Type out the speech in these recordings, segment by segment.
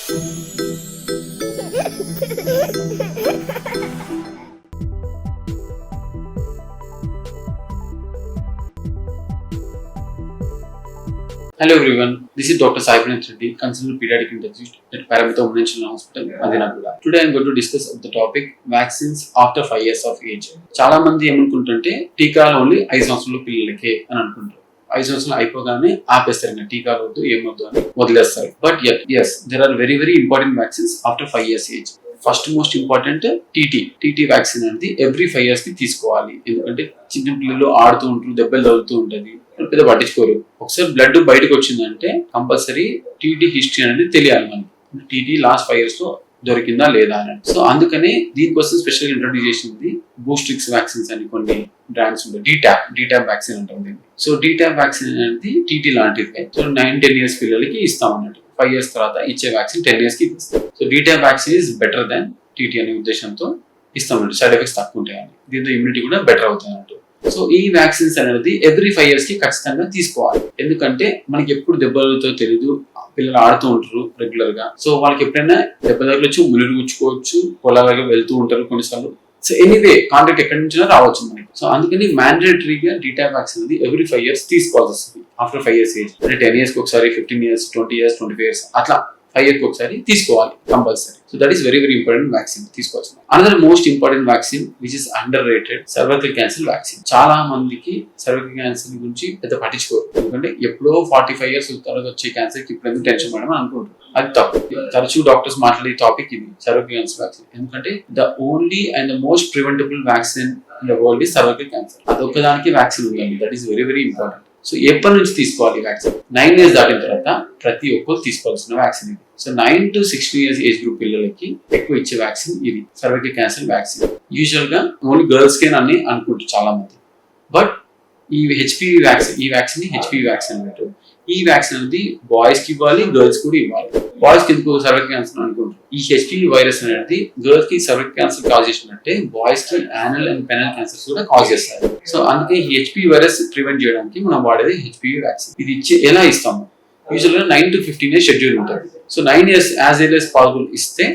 Hello everyone, this is Dr. Sai Pranath Reddy, consultant pediatric internist at Paramita Women's Children's Hospital, Madinaguda. Today I am going to discuss the topic vaccines after 5 years of age. చాలా మంది ఏమనుకుంటుంటే టీకాలు only 5 సంవత్సరాల పిల్లలకే అని అనుకుంటారు. 5 సంవత్సరాలు అయిపోగానే ఆపేస్తారు, ఇంకా టీకాలు వద్దు ఏమొద్దు అని వదిలేస్తారు. But yes, there are very important vaccines after 5 years age. First most important TT vaccine అనేది ఎవ్రీ 5 years కి తీసుకోవాలి. ఎందుకంటే చిన్న పిల్లలు ఆడుతూ ఉంటారు, దెబ్బలు తగులుతూ ఉంటది, పెద్ద పట్టించుకోరు. ఒకసారి బ్లడ్ బయటకు వచ్చిందంటే కంపల్సరీ టీటీ హిస్టరీ అనేది తెలియాలి మనకి. టీటీ లాస్ట్ 5 years లో దొరికిందా లేదా అని. సో అందుకని దీనికోసం స్పెషల్ ఇంట్రొడ్యూస్ చేసింది బూస్ట్రిక్స్ వ్యాక్సిన్స్ అని కొన్ని బ్రాండ్స్ ఉంటాయి. డీటాప్ వ్యాక్సిన్ ఉంటుంది. సో డీటాప్ వ్యాక్సిన్ అనేది టీటీ లాంటిది. సో 9-10 years పిల్లలకి ఇస్తాం అన్నట్టు. 5 years తర్వాత ఇచ్చే వ్యాక్సిన్ 10 years కి ఇస్తాం. So Tdap vaccine is better than TT అనే ఉద్దేశంతో ఇస్తాం. సైడ్ ఎఫెక్ట్స్ తక్కువ ఉంటాయి, దీంతో ఇమ్యూనిటీ కూడా బెటర్ అవుతాయి అన్నట్టు. సో ఈ వ్యాక్సిన్స్ అనేది ఎవ్రీ 5 years కి ఖచ్చితంగా తీసుకోవాలి. ఎందుకంటే మనకి ఎప్పుడు దెబ్బలతో తెలీదు, పిల్లలు ఆడుతూ ఉంటారు రెగ్యులర్ గా. సో వాళ్ళకి ఎప్పుడైనా దెబ్బ తగలొచ్చు, ముళ్ళు గుచ్చుకోవచ్చు, పొలాలుగా వెళ్తూ ఉంటారు కొన్నిసార్లు. సో ఎనీవే కాంటాక్ట్ ఎక్కడి నుంచి రావచ్చు మనకి. సో అందుకని మ్యాండేటరీగా డీటాప్ వ్యాక్సిన్ అనేది ఎవ్రీ 5 years తీసుకోవాల్సి వస్తుంది. ఆఫ్టర్ 5 years ఏజ్ అంటే 10 years కి ఒకసారి, 15 years, 20 years, 25 years అట్లా 5 years కి ఒకసారి తీసుకోవాలి compulsory. So that is very important vaccine తీసుకోవచ్చు. Another most important vaccine which is under rated cervical cancer vaccine. చాలా మందికి సర్వైకల్ క్యాన్సర్ గురించి పెద్ద పట్టించుకోరు. ఎందుకంటే ఎప్పుడో 45 years తర్వాత వచ్చే క్యాన్సర్ కి ఇప్పుడు ఎందుకు టెన్షన్ పడమని అనుకుంటారు. అది తప్పు. తరచూ డాక్టర్స్ మాట్లాడే టాపిక్ ఇది సర్వైకల్ క్యాన్సర్ వ్యాక్సిన్. ఎందుకంటే the only and the most preventable vaccine in the world is cervical cancer. అదొక్కదానికి వ్యాక్సిన్ ఉందండి. That is very important. So ఎప్పటి నుంచి తీసుకోవాలి వ్యాక్సిన్? 9 years దాటిన తర్వాత ప్రతి ఒక్కరు తీసుకోవాల్సిన వ్యాక్సిన్ ఇది. So 9 to 16 years age group పిల్లలకి ఎక్కువ ఇచ్చే వ్యాక్సిన్ ఇది సర్వైకల్ క్యాన్సర్ వ్యాక్సిన్. యూజువల్ గా ఓన్లీ గర్ల్స్ కే అని అనుకుంటారు చాలా మంది. బట్ ఈ హెచ్పివి వ్యాక్సిన్, ఈ వ్యాక్సిన్ హెచ్పివి వ్యాక్సిన్ అన్నట్టు. ఈ వ్యాక్సిన్ అనేది బాయ్స్ కి ఇవ్వాలి, గర్ల్స్ కూడా ఇవ్వాలి. బాయ్స్ కి ఎందుకు సర్వైకల్ క్యాన్సర్ అనుకుంటారు. ఈ హెచ్పివి వైరస్ అనేది గర్ల్స్ కి సర్వైకల్ క్యాన్సర్ కాజ్ చేసినట్టే బాయ్స్ కి యానల్ అండ్ పెనల్ క్యాన్సర్స్ కూడా కాజ్ చేస్తారు. సో అందుకే ఈ హెచ్పివి వైరస్ ప్రివెంట్ చేయడానికి మనం వాడేది హెచ్పివి వ్యాక్సిన్. ఇది ఎలా ఇస్తాము? యూజువల్ గా 9 to 15 years షెడ్యూల్ ఉంటుంది. So 9 years as early as possible ఇస్తే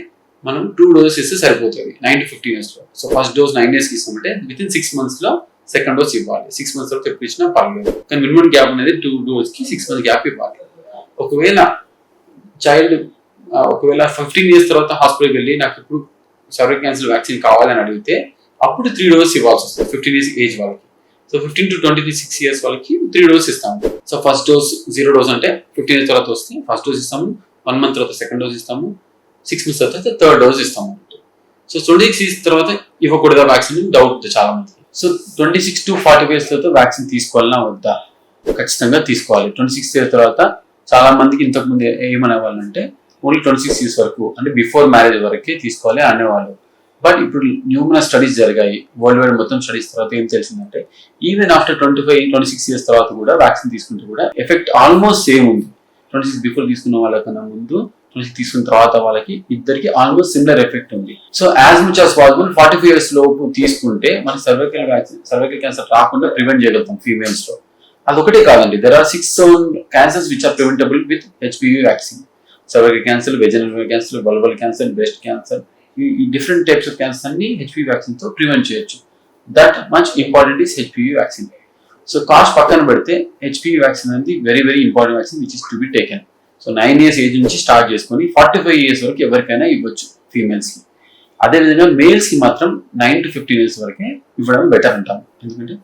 మనం 2 doses ఇస్తే సరిపోతుంది 9 to 15 years లో. సో ఫస్ట్ డోస్ 9 years కి ఇస్తామంటే విత్ ఇన్ 6 months లో సెకండ్ డోస్ ఇవ్వాలి. 6 months తర్వాత ఎప్పుడు ఇచ్చినా పర్లేదు. కానీ మినిమం గ్యాప్ అనేది 2 doses కి 6 months గ్యాప్ ఇవ్వాలి. ఒకవేళ చైల్డ్ 15 years తర్వాత హాస్పిటల్కి వెళ్ళి నాకు ఇప్పుడు సర్వైకల్ క్యాన్సర్ వ్యాక్సిన్ కావాలని అడిగితే అప్పుడు 3 doses ఇవ్వాల్సి వస్తుంది 15 years ఏజ్ వాళ్ళకి. సో 15 to 26 years వాళ్ళకి 3 doses ఇస్తాము. సో ఫస్ట్ డోస్ 0 dose అంటే 15 years తర్వాత వస్తే ఫస్ట్ డోస్ ఇస్తాము, 1 month తర్వాత సెకండ్ డోస్ ఇస్తాము, 6 months తర్వాత థర్డ్ డోస్ ఇస్తాము. సో 26 years తర్వాత ఇవ్వకూడదా వ్యాక్సిన్ డౌట్ చాలా మంది. సో 26 to 45 years తర్వాత వ్యాక్సిన్ తీసుకోవాలన్నా వద్దా? ఖచ్చితంగా తీసుకోవాలి. 26 years తర్వాత చాలా మందికి ఇంతకుముందు ఏమనేవాళ్ళంటే ఓన్లీ 26 years వరకు అంటే బిఫోర్ మ్యారేజ్ వరకే తీసుకోవాలి అనేవాళ్ళు. బట్ ఇప్పుడు న్యూమరస్ స్టడీస్ జరిగాయి వరల్డ్ వైడ్ మొత్తం. స్టడీస్ తర్వాత ఏం తెలిసిందంటే ఈవెన్ ఆఫ్టర్ 25-26 years తర్వాత కూడా వ్యాక్సిన్ తీసుకుంటే కూడా ఎఫెక్ట్ ఆల్మోస్ట్ సేమ్ ఉంది. 26 బిఫోర్ తీసుకున్న వాళ్ళకన్నా ముందు, 26 తీసుకున్న తర్వాత వాళ్ళకి ఇద్దరికి ఆల్మోస్ట్ సిమిలర్ ఎఫెక్ట్ ఉంది. So as much as possible 45 years లోపు తీసుకుంటే మన సర్వైకల్ క్యాన్సర్ రాకుండా ప్రివెంట్ చేయగలుగుతాం ఫీమేల్స్ లో. అదొకటే కాదండి, there are 6-7 cancers which are preventable with HPV vaccine. Cervical cancer, vaginal cancer, vulval cancer, breast cancer, ఈ డిఫరెంట్ టైప్స్ ఆఫ్ క్యాన్సర్ అన్ని హెచ్పివి వ్యాక్సిన్ తో ప్రివెంట్ చేయొచ్చు. That much important is HPV vaccine. So cost పక్కన పెడితే HPV vaccine అనేది very important vaccine which is to be taken. So 9 years age నుంచి start చేసుకొని 45 years వరకు ఎవరికైనా ఇవ్వచ్చు ఫీమేల్స్ కి. అదేవిధంగా మేల్స్ కి మాత్రం 9 to 15 years వరకే ఇవ్వడం బెటర్ అంటాం. ఎందుకంటే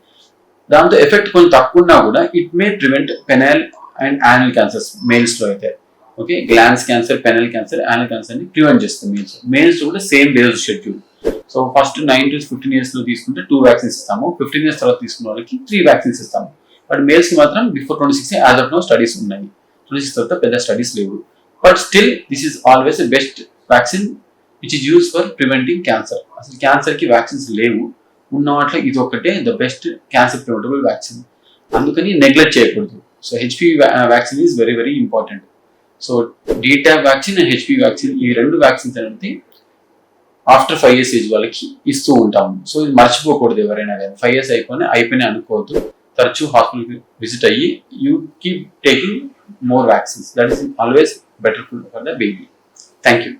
దాంతో ఎఫెక్ట్ కొంచెం తక్కువ ఉన్నా కూడా it may prevent penal and anal cancers males లో అయితే. Okay, glance cancer, penal cancer, anal cancer ని ప్రివెంట్ చేస్తుంది మేల్స్ లో కూడా same days schedule. So first 9 to 15 years లో తీసుకుంటే 2 vaccines ఇస్తాము. 15 years తర్వాత తీసుకున్న వాళ్ళకి 3 vaccines ఇస్తాము. బట్ మేల్స్ కి మాత్రం before 26 as of now studies ఉన్నాయి. 26 తర్వాత పెద్ద స్టడీస్ లేవు. But still this is always best vaccine which is use for preventing cancer. అసలు క్యాన్సర్ కి వ్యాక్సిన్స్ లేవు, ఉన్న వాటిలో ఇది ఒకటే the best cancer preventable vaccine. అందుకని నెగ్లెక్ట్ చేయకూడదు. So HPV vaccine is very important. So Tdap vaccine and HPV vaccine ఈ 2 vaccines అనేది ఆఫ్టర్ 5 years ఏజ్ వాళ్ళకి ఇస్తూ ఉంటాము. సో ఇది మర్చిపోకూడదు ఎవరైనా కానీ. 5 years అయిపోయినా అనుకోవద్దు. తరచూ హాస్పిటల్కి విజిట్ అయ్యి you keep taking more vaccines. That is always better for the baby. Thank you.